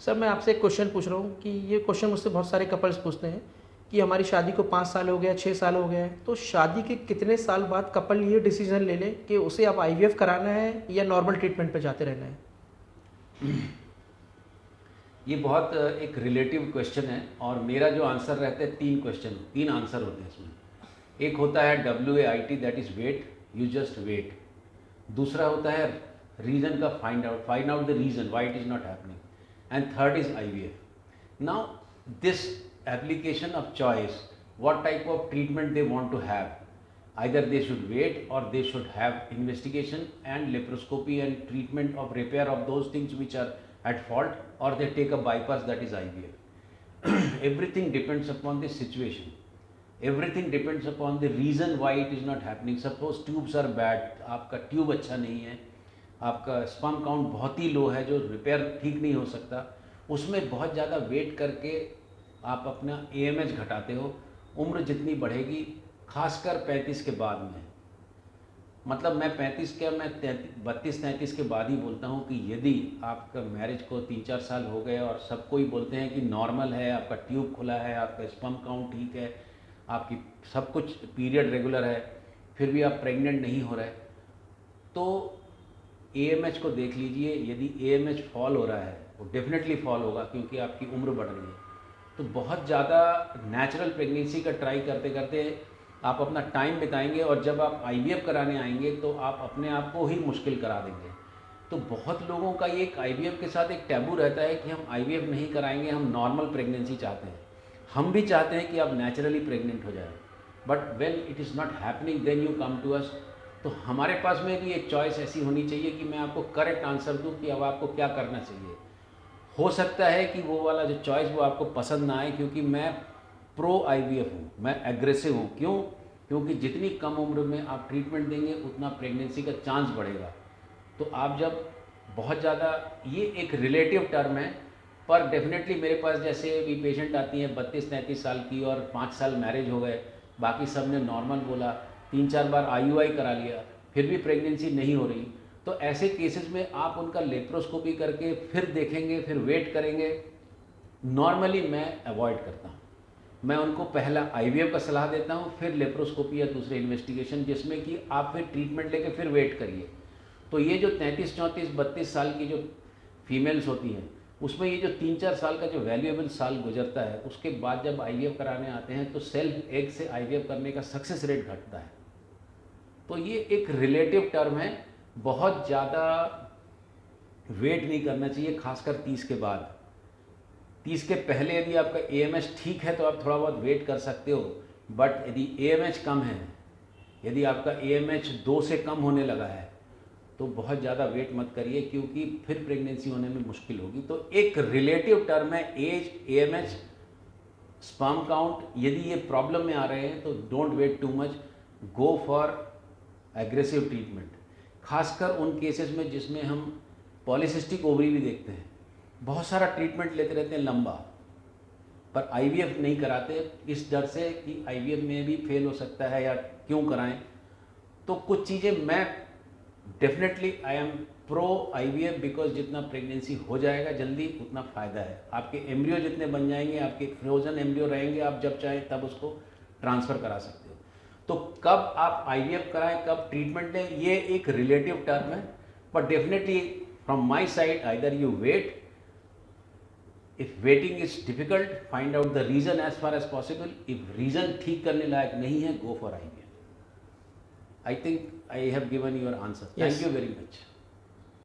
Sir मैं आपसे एक क्वेश्चन पूछ रहा हूँ कि ये क्वेश्चन मुझसे बहुत सारे कपल्स पूछते हैं कि हमारी शादी को 5 साल हो गया, 6 साल हो गए हैं, तो शादी के कितने साल बाद कपल ये डिसीजन ले लें कि उसे अब आईवीएफ कराना है या नॉर्मल ट्रीटमेंट पे जाते रहना है? ये बहुत एक रिलेटिव क्वेश्चन है और मेरा जो आंसर रहता है, तीन आंसर होते हैं इसमें। एक होता है WAIT, that is wait, you just wait. दूसरा होता है रीज़न का find out the reason why it is not happening, and third is IVF। Now this application of choice, what type of treatment they want to have, either they should wait or they should have investigation and laparoscopy and treatment of repair of those things which are at fault, or they take a bypass, that is IVF. Everything depends upon the situation, everything depends upon the reason why it is not happening. Suppose tubes are bad, आपका tube अच्छा नहीं है, आपका sperm count बहुत ही लो है जो repair ठीक नहीं हो सकता, उसमें बहुत ज़्यादा वेट करके आप अपना AMH घटाते हो, उम्र जितनी बढ़ेगी, खासकर 35 के बाद में, मतलब मैं 35 क्या, मैं 32-33 के बाद ही बोलता हूँ कि यदि आपका मैरिज को 3-4 साल हो गए और सब कोई बोलते हैं कि नॉर्मल है, आपका ट्यूब खुला है, आपका स्पर्म काउंट ठीक है, आपकी सब कुछ पीरियड रेगुलर है, फिर भी आप प्रेग्नेंट नहीं हो रहे, तो AMH को देख लीजिए। यदि AMH फॉल हो रहा है, वो डेफिनेटली फॉल होगा क्योंकि आपकी उम्र बढ़ रही है, तो बहुत ज़्यादा नेचुरल प्रेगनेंसी का ट्राई करते करते आप अपना टाइम बिताएंगे और जब आप IVF कराने आएंगे तो आप अपने आप को ही मुश्किल करा देंगे। तो बहुत लोगों का ये एक IVF के साथ एक टैबू रहता है कि हम IVF नहीं कराएंगे, हम नॉर्मल प्रेगनेंसी चाहते हैं। हम भी चाहते हैं कि आप नेचुरली प्रेग्नेंट हो जाए, but when it is not happening then you come to us. तो हमारे पास में भी एक चॉइस ऐसी होनी चाहिए कि मैं आपको करेक्ट आंसर दूं कि अब आपको क्या करना चाहिए। हो सकता है कि वो वाला जो चॉइस वो आपको पसंद ना आए, क्योंकि मैं प्रो IVF हूँ, मैं एग्रेसिव हूँ। क्यों? क्योंकि जितनी कम उम्र में आप ट्रीटमेंट देंगे उतना प्रेगनेंसी का चांस बढ़ेगा। तो आप जब बहुत ज़्यादा, ये एक रिलेटिव टर्म है, पर डेफिनेटली मेरे पास जैसे भी पेशेंट आती हैं 32-33 साल की और 5 साल मैरिज हो गए, बाकी सब ने नॉर्मल बोला, 3-4 बार IUI करा लिया, फिर भी प्रेगनेंसी नहीं हो रही, तो ऐसे केसेस में आप उनका लेप्रोस्कोपी करके फिर देखेंगे, फिर वेट करेंगे। नॉर्मली मैं अवॉइड करता हूँ, मैं उनको पहला IVF का सलाह देता हूँ, फिर लेप्रोस्कोपी या दूसरे इन्वेस्टिगेशन, जिसमें कि आप फिर ट्रीटमेंट लेके फिर वेट करिए। तो ये जो 33-34-32 साल की जो फीमेल्स होती हैं, उसमें ये जो 3-4 साल का जो वैल्यूएबल साल गुजरता है, उसके बाद जब IVF कराने आते हैं तो सेल्फ एग से IVF करने का सक्सेस रेट घटता है। तो ये एक रिलेटिव टर्म है, बहुत ज़्यादा वेट नहीं करना चाहिए, खासकर 30 के बाद। 30 के पहले यदि आपका AMH ठीक है तो आप थोड़ा बहुत वेट कर सकते हो, बट यदि AMH कम है, यदि आपका AMH 2 से कम होने लगा है, तो बहुत ज़्यादा वेट मत करिए, क्योंकि फिर प्रेगनेंसी होने में मुश्किल होगी। तो एक रिलेटिव टर्म है एज, AMH, स्पर्म काउंट। यदि ये प्रॉब्लम में आ रहे हैं तो don't wait too much, go for aggressive treatment, खासकर उन केसेस में जिसमें हम पॉलीसिस्टिक ओवरी भी देखते हैं। बहुत सारा ट्रीटमेंट लेते रहते हैं लंबा, पर IVF नहीं कराते इस डर से कि IVF में भी फेल हो सकता है या क्यों कराएं। तो कुछ चीज़ें मैं definitely I am pro IVF, because जितना प्रेगनेंसी हो जाएगा जल्दी उतना फ़ायदा है। आपके एम्ब्रियो जितने बन जाएंगे, आपके फ्रोजन एम्ब्रियो रहेंगे, आप जब चाहें तब उसको ट्रांसफ़र करा सकते हो। तो कब आप IVF कराएं, कब ट्रीटमेंट लें, ये एक रिलेटिव टर्म है, but definitely from my side either you wait, if waiting is difficult, find out the reason as far as possible, if reason ठीक करने लायक नहीं है, go for IVF। I think I have given your answer. Thank yes. you very much.